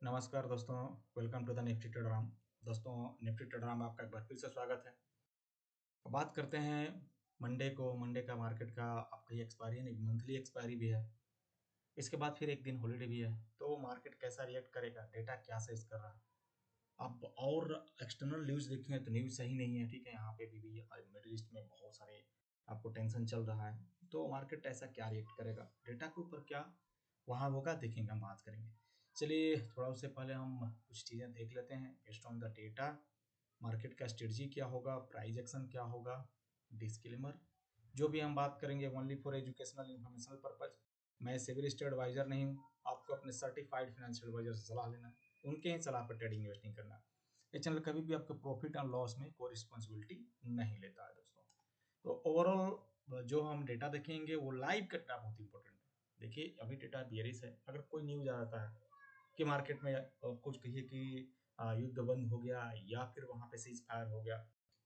नमस्कार दोस्तों, welcome to the Nifty ट्रेडराम। दोस्तों, निफ्टी ट्रेडराम में आपका एक बार फिर से स्वागत है। तो बात करते हैं मंडे का मार्केट का। आपका ये एक्सपायरी है, नहीं मंथली एक्सपायरी भी है। इसके बाद फिर एक दिन हॉलीडे भी है, तो मार्केट कैसा रिएक्ट करेगा, डेटा क्या सेज कर रहा है। अब और एक्सटर्नल न्यूज़ देखें तो न्यूज़ सही नहीं है, ठीक है। यहाँ पे भी मिडिल ईस्ट में बहुत सारे आपको टेंशन चल रहा है, तो मार्केट ऐसा क्या रिएक्ट करेगा, डेटा के ऊपर क्या वहाँ होगा, देखेंगे, हम बात करेंगे। चलिए थोड़ा उससे पहले हम कुछ चीज़ें देख लेते हैं based on the data. Market का स्ट्रेटजी क्या होगा, प्राइस एक्शन क्या होगा, डिस्क्लेमर। जो भी हम बात करेंगे only for educational informational purpose. मैं सिविल स्टेट एडवाइजर नहीं हूँ, आपको अपने सर्टिफाइड फाइनेंशियल एडवाइजर से सलाह लेना है, उनके ही सलाह पर ट्रेडिंग इन्वेस्टिंग करना है। ये चैनल कभी भी आपके प्रॉफिट एंड लॉस में कोई रिस्पॉन्सिबिलिटी नहीं लेता है दोस्तों। तो ओवरऑल जो हम डेटा देखेंगे वो लाइव कटना बहुत इंपॉर्टेंट है। देखिए अभी डेटा बियरिश है, अगर कोई न्यूज आ जाता है कि मार्केट में कुछ कहिए कि युद्ध बंद हो गया या फिर वहां पे सीज फायर हो गया,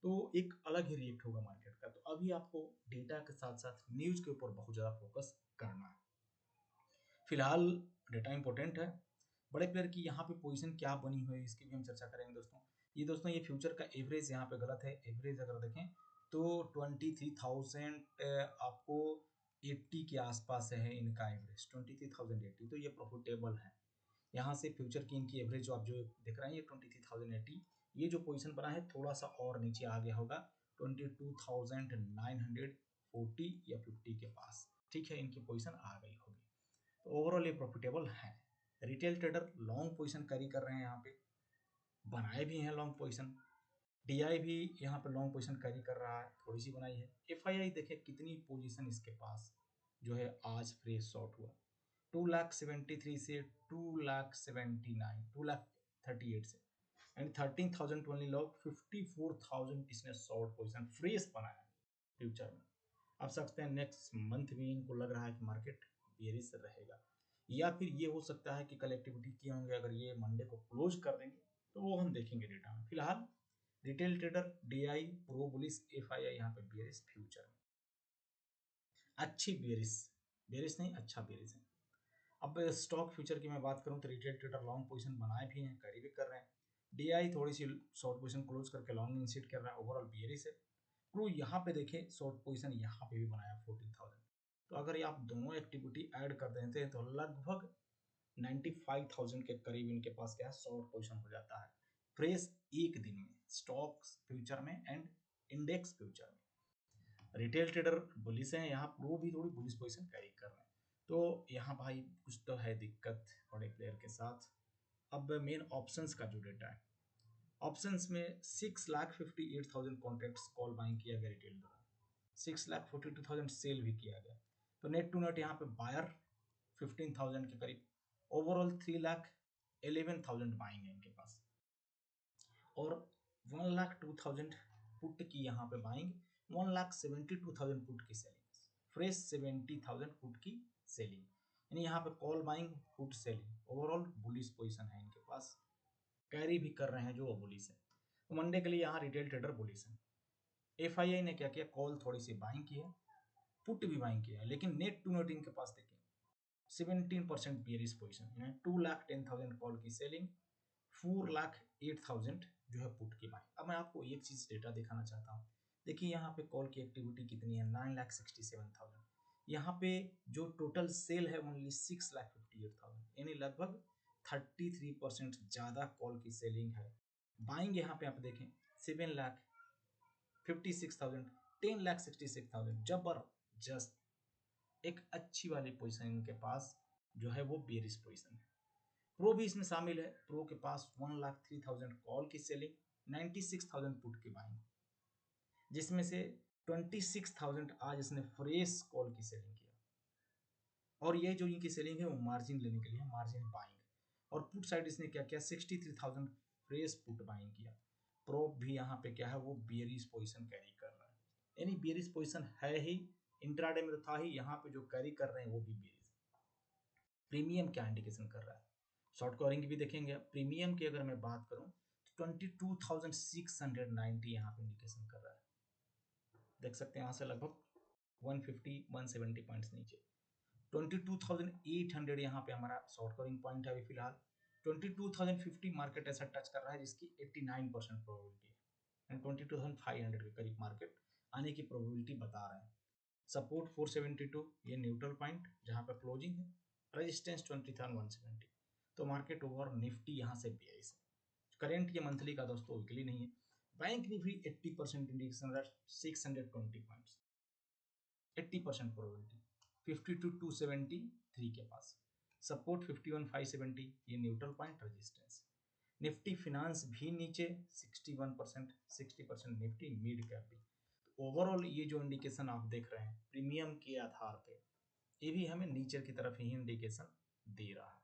तो एक अलग ही रिएक्ट होगा मार्केट का। तो अभी आपको डेटा के साथ साथ न्यूज के ऊपर बहुत ज्यादा फोकस करना है। फिलहाल डेटा इंपॉर्टेंट है। बड़े प्लेयर की यहाँ पे पोजीशन क्या बनी हुई है इसकी भी हम चर्चा करेंगे दोस्तों। ये फ्यूचर का एवरेज यहाँ पे गलत है। एवरेज अगर देखें तो 23,000 आपको 80 के आसपास है इनका एवरेज, 23,080, तो ये प्रॉफिटेबल है। यहाँ से फ्यूचर की इनकी एवरेज जो आप जो देख रहे हैं ये 23,080, ये जो पोजीशन बना है थोड़ा सा और नीचे आ गया होगा 22,940 या 50 के पास, ठीक है, इनकी पोजीशन आ गई होगी। तो ओवरऑल ये प्रॉफिटेबल है। Retail trader long position carry कर रहे हैं, यहाँ पे बनाए भी हैं लॉन्ग पोजीशन। डीआई भी यहाँ पे लॉन्ग पोजीशन कैरी कर रहा है, थोड़ी सी बनाई है। एफआईआई देखे कितनी पोजीशन इसके पास जो है आज फ्रेश शॉर्ट हुआ 2,73,000 से 2,79,000, 2,38,000 से, एंड 13,000 ओनली लॉन्ग, 54,000 इसने शॉर्ट पोजीशन फ्रेश बनाया फ्यूचर में। आप सकते हैं नेक्स्ट मंथ भी इनको लग रहा है कि मार्केट बेरिश रहेगा, या फिर ये हो सकता है कि कल एक्टिविटी किए होंगे, अगर ये मंडे को क्लोज कर देंगे तो वो हम देखेंगे डेटा में। फिलहाल retail trader DI pro bullish, FII यहाँ पे बेरिश फ्यूचर में, अच्छी बेरिश, बेरिश नहीं अच्छा बेरिश है। अब स्टॉक फ्यूचर की मैं बात करूं तो रिटेल ट्रेडर लॉन्ग पोजीशन बनाए भी हैं, कैरी भी कर रहे हैं। डीआई थोड़ी सी शॉर्ट पोजीशन क्लोज करके लॉन्ग इनिशिएट कर रहा है, ओवरऑल बेरिश है। प्रो यहाँ पे देखें शॉर्ट पोजीशन यहाँ पे भी बनाया 14,000, तो अगर ये आप दोनों एक्टिविटी ऐड कर देते हैं तो लगभग 95,000 के करीब इनके पास क्या है शॉर्ट पोजीशन हो जाता है फ्रेश एक दिन में, स्टॉक्स फ्यूचर में एंड इंडेक्स फ्यूचर में। रिटेल ट्रेडर बुलिश हैं, यहाँ प्रो भी थोड़ी बुलिश पोजीशन कैरी कर रहे हैं। तो यहाँ भाई कुछ तो है दिक्कत बड़े प्लेयर के साथ। अब मेन ऑप्शंस का जो डेटा है, ऑप्शंस में 6,58,000 कॉन्ट्रैक्ट्स कॉल बाइंग किया गया रिटेल द्वारा, 6,42,000 सेल भी किया गया। तो नेट टू नेट यहाँ पे बायर 15,000 के करीब, ओवरऑल 3,11,000 बाइंग है इनके पास, और 1,02,000 पुट की यहाँ पे बाइंग, 1,72,000 पुट की सेलिंग, फ्रेश 70,000 पुट की सेलिंग, यानी यहाँ पे call buying put selling, overall bullish position है इनके पास, कैरी भी कर रहे हैं जो बुलिश है। तो मंडे के लिए यहाँ रिटेल ट्रेडर बुलिश है। एफआईआई ने क्या किया, कॉल थोड़ी सी बाइंग की है, पुट भी बाइंग किया है, लेकिन नेट टू नेट इनके पास देखिए 17% बेयरिश पोजीशन, यानी 2,10,000 कॉल की सेलिंग, 4,08,000 जो है पुट की बाइंग। अब मैं आपको एक चीज डेटा दिखाना चाहता हूँ। देखिए यहाँ पे कॉल की एक्टिविटी कितनी है, 9,67,000। यहाँ पे जो टोटल सेल है ओनली 6,58,000, यानी लगभग 33% ज्यादा कॉल की सेलिंग है। बाइंग यहाँ पे आप देखें 7,56,000, 10,66,000, जबरदस्त एक अच्छी वाली पोजीशन इनके पास जो है वो बेरिश पोजीशन है। प्रो भी इसमें शामिल है, प्रो के पास 1,03,000 कॉल की सेलिंग, 96,000 पुट की बाइंग, जिसमें से 26,000 आज इसने फ्रेश कॉल की सेलिंग किया, और ये जो इनकी सेलिंग है वो मार्जिन लेने के लिए, मार्जिन बाइंग। और पुट साइड इसने क्या किया, 63,000 फ्रेश पुट बाइंग किया। प्रो भी यहाँ पे क्या है वो बेरिश पोजीशन कैरी कर रहा है, यानी बेरिश पोजीशन है ही, इंट्राडे में तो था ही, यहाँ पे जो कैरी कर रहे हैं वो भी बेरिश। प्रीमियम क्या इंडिकेशन कर रहा है, शॉर्ट कवरिंग भी देखेंगे। प्रीमियम की अगर मैं बात करूं तो 22,690 यहाँ पे इंडिकेशन कर रहा है, देख सकते हैं यहाँ से लगभग 150 170 पॉइंट्स नीचे, 22,800 यहाँ पे हमारा शॉर्ट कवरिंग पॉइंट है अभी फिलहाल। 22,050 मार्केट ऐसा टच कर रहा है जिसकी 89% प्रोबेबिलिटी है, 22,500 के करीब मार्केट आने की प्रोबेबिलिटी बता रहे हैं। सपोर्ट 472 ये न्यूट्रल पॉइंट जहां पर क्लोजिंग है, रेजिस्टेंस 20,170। तो मार्केट ओवर निफ्टी यहाँ से बेयरिश है। करेंट ये मंथली का दोस्तों, वीकली नहीं है। Bank Nifty 80% indication 620 points, 80% probability, 52,273 के पास सपोर्ट 51,570 ये neutral point, resistance. Nifty finance भी नीचे 61%, 60% निफ्टी मिड कैप भी। तो ओवरऑल ये जो इंडिकेशन आप देख रहे हैं प्रीमियम के आधार पे, ये भी हमें नीचे की तरफ ही इंडिकेशन दे रहा है।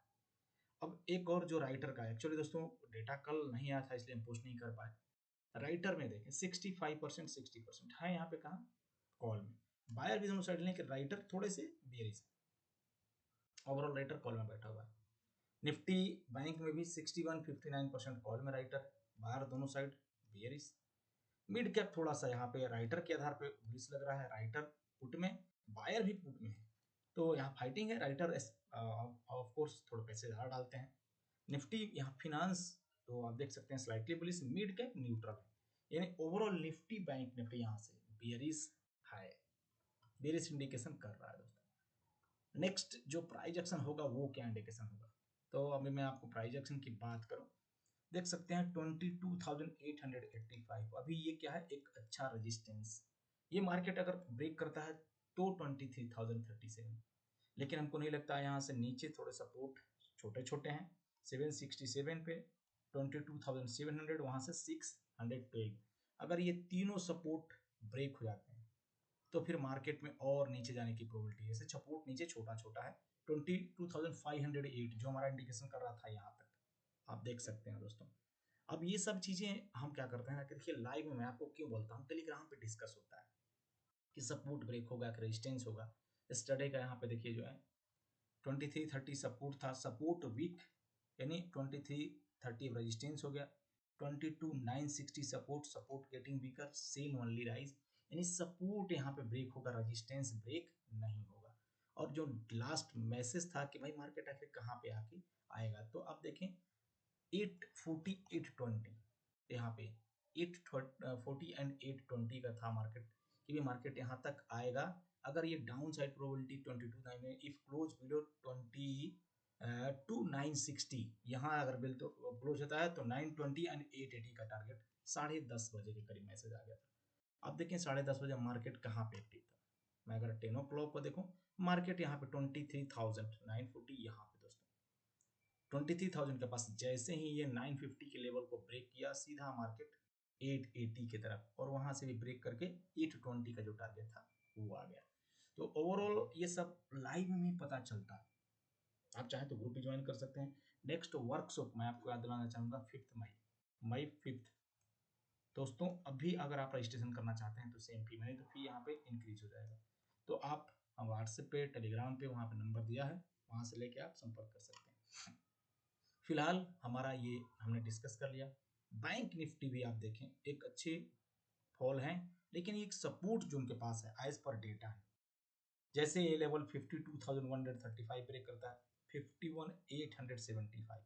अब एक और जो राइटर का, एक्चुअली दोस्तों डेटा कल नहीं आया था इसलिए हम पोस्ट नहीं कर पाए। राइटर में देखें 65%, 60% है यहाँ पे, कहा कॉल में। बायर भी दोनों साइड, लेकिन राइटर थोड़े से बेरिश है। ओवरऑल राइटर कॉल में बैठा हुआ है। निफ्टी बैंक में भी 61, 59% कॉल में राइटर, बायर दोनों साइड बेरिश। मिड कैप थोड़ा सा यहाँ पे राइटर के आधार पे बुलिश लग रहा है, राइटर पुट में, बायर भी पुट में है। तो यहाँ फाइटिंग है, राइटर ऑफ कोर्स थोड़े पैसे ज़्यादा डालते हैं। निफ्टी यहाँ फिनांस तो आप देख सकते हैं slightly bullish, mid cap neutral है, यानी ओवरऑल निफ्टी बैंक निफ्टी यहाँ से बेरिश है, बेरिश इंडिकेशन कर रहा है दोस्तों। नेक्स्ट जो प्राइस एक्शन होगा वो क्या इंडिकेशन होगा, तो अभी मैं आपको प्राइस एक्शन की बात करूं, देख सकते हैं 22,885। अभी ये क्या है, एक अच्छा रेजिस्टेंस। ये मार्केट अगर ब्रेक करता है तो 23,037, लेकिन हमको नहीं लगता है, यहाँ से नीचे थोड़े सपोर्ट छोटे छोटे हैं 767 पे, 22,700, वहां से 612। अगर ये तीनों सपोर्ट ब्रेक हो जाते हैं तो फिर मार्केट में और नीचे जाने की प्रोबेबिलिटी है। ऐसे सपोर्ट नीचे छोटा छोटा है, 22,508 जो हमारा इंडिकेशन कर रहा था यहाँ तक, आप देख सकते हैं दोस्तों। अब ये सब चीजें हम क्या करते हैं ना कि देखिए लाइव में मैं आपको क्यों बोलता हूँ, टेलीग्राम पे डिस्कस होता है कि सपोर्ट ब्रेक होगा कि रेजिस्टेंस होगा। स्टडे का यहाँ पे देखिए जो है 2330 सपोर्ट था, सपोर्ट वीक, यानी 2330 रेजिस्टेंस हो गया, 22,960 support, support getting weaker, sell only rise, यानी सपोर्ट यहाँ पे ब्रेक होगा, रेजिस्टेंस ब्रेक नहीं होगा। और जो लास्ट मैसेज था कि भाई मार्केट आखिर कहाँ पे आके आएगा, तो आप देखें 840, 820 यहाँ पे 840 एंड 820 का था मार्केट, कि भी मार्केट यहाँ तक आएगा। अगर ये डाउन साइड प्रोबेबिलिटी 22,9 है, इफ क्लोज बिलो 22,960, यहाँ अगर बिल तो क्लोज होता है तो 920 एंड 880 का टारगेट 10:30 बजे के करीब मैसेज आ गया था। अब देखें 10:30 बजे मार्केट कहाँ पे एक्टिव था। मैं अगर 10 ओ क्लॉक को देखूं, मार्केट यहाँ पे 23,940 यहाँ पे दोस्तों 23,000 के पास, जैसे ही ये 950 के लेवल को ब्रेक किया सीधा मार्केट 880 की तरफ, और वहां से भी ब्रेक करके 820 का जो टारगेट था वो आ गया। तो ओवरऑल ये सब लाइव में पता चलता है, आप चाहें तो ग्रुप भी ज्वाइन कर सकते हैं। नेक्स्ट वर्कशॉप मैं आपको याद दिलाना चाहूंगा 5 मई 5 दोस्तों। अभी अगर आप रजिस्ट्रेशन करना चाहते हैं तो सेम फी, मैंने तो फी यहाँ पे इंक्रीज हो जाएगा, तो आप व्हाट्सएप पे, टेलीग्राम पे, वहाँ पे नंबर दिया है, वहाँ से लेके आप संपर्क कर सकते हैं। फिलहाल हमारा ये हमने डिस्कस कर लिया। बैंक निफ्टी भी आप देखें एक अच्छे फॉल है, लेकिन एक सपोर्ट जो उनके पास है एज पर डेटा है, जैसे ये लेवल 52,135 ब्रेक करता है, 51,875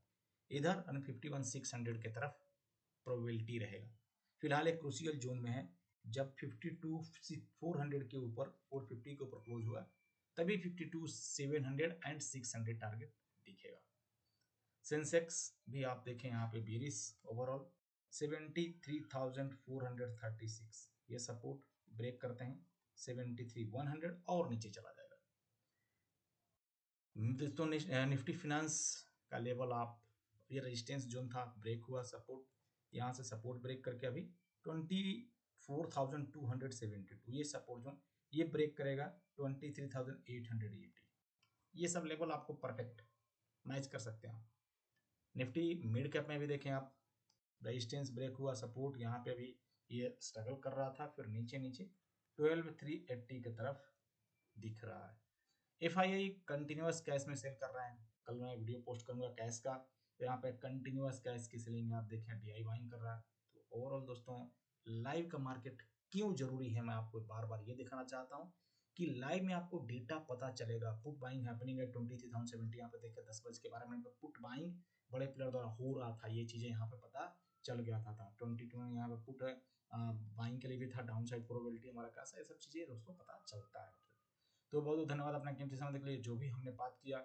इधर, 51,600 के तरफ प्रोबेबिलिटी रहेगा। फिलहाल एक क्रूशियल जोन में है, जब 52,400 के ऊपर, 450 के ऊपर क्लोज हुआ तभी 52,700 एंड 600 टारगेट दिखेगा। सेंसेक्स भी आप देखें यहाँ पे बेरिश, ओवरऑल 73,436, ये सपोर्ट ब्रेक करते हैं 73,100 और नीचे चला जाएगा। दोस्तों निफ्टी फिनांस का लेवल आप, ये रेजिस्टेंस जोन था, ब्रेक हुआ, सपोर्ट यहाँ से सपोर्ट ब्रेक करके अभी 24,272 ये सपोर्ट जोन, ये ब्रेक करेगा 23,880, ये सब लेवल आपको परफेक्ट मैच कर सकते हैं। निफ्टी मिड कैप में भी देखें आप, रेजिस्टेंस ब्रेक हुआ, सपोर्ट यहाँ पे भी ये स्ट्रगल कर रहा था, फिर नीचे नीचे 12,380 की तरफ दिख रहा है। FII कंटिन्यूअस कैश में सेल कर रहा है, कल मैं वीडियो पोस्ट करूंगा कैश का, तो यहाँ पे कंटिन्यूअस कैश की सेलिंग आप देखें, DI बाइंग कर रहा है। तो ओवरऑल दोस्तों लाइव का मार्केट क्यों जरूरी है, मैं आपको बार बार ये दिखाना चाहता हूँ कि लाइव में आपको डेटा पता चलेगा। पुट बाइंग हैपनिंग है 23,070, यहाँ पे देखिए 10 बज के 12 मिनट पर पुट बाइंग बड़े प्लेयर द्वारा हो रहा था, ये चीज़ें यहाँ पे पता चल गया था 22 में यहाँ पे पुट बाइंग के लिए भी था, डाउन साइड प्रोबेबिलिटी हमारा कैसा, ये सब चीज़ें दोस्तों पता चलता है। तो बहुत बहुत धन्यवाद अपना कीमती समय के लिए। जो भी हमने बात किया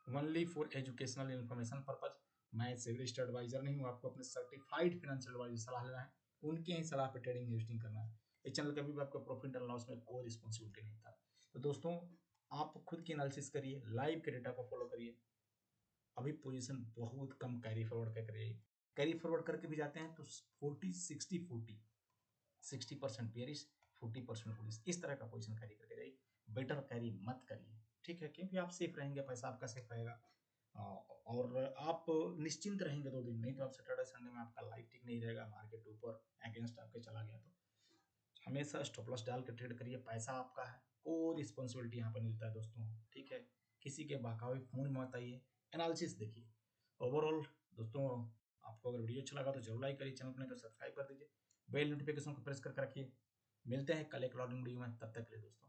only for educational information purpose, मैं सिविलिस्ट एडवाइजर नहीं हूँ, आपको अपने सर्टिफाइड फाइनेंशियल एडवाइजर सलाह लेना है, उनके ही सलाह पे ट्रेडिंग इन्वेस्टिंग करना है। इस चैनल कभी भी आपका प्रॉफिट एंड लॉस में कोई रिस्पॉन्सिबिलिटी नहीं था। तो दोस्तों आप खुद की एनालिसिस करिए, लाइव के डेटा को फॉलो करिए। अभी पोजीशन बहुत कम कैरी फॉरवर्ड कर रही है, कैरी फॉरवर्ड करके भी जाते हैं तो 40-60-40, 60% बेयरिश 40% बुलिश, इस तरह का पोजीशन कैरी करके जाइए, बेटर कैरी मत करिए, ठीक है, क्योंकि आप सेफ रहेंगे, पैसा आपका सेफ रहेगा और आप निश्चिंत रहेंगे 2 दिन। नहीं तो आप सैटरडे संडे में आपका लाइफ ठीक नहीं रहेगा, मार्केट ऊपर अगेंस्ट आपके चला गया तो हमेशा स्टॉप लॉस डाल के ट्रेड करिए, पैसा आपका है, कोई रिस्पॉन्सिबिलिटी यहाँ पर मिलता है दोस्तों, ठीक है। किसी के बहकावे फोन मत आइए, एनालिसिस देखिए। ओवरऑल दोस्तों आपको अगर वीडियो अच्छा लगा तो जरूर लाइक करिए, चैनल को नहीं तो सब्सक्राइब कर दीजिए, बेल नोटिफिकेशन को प्रेस करके रखिए। मिलते हैं कल एक लॉगिंग वीडियो में, तब तक के लिए दोस्तों।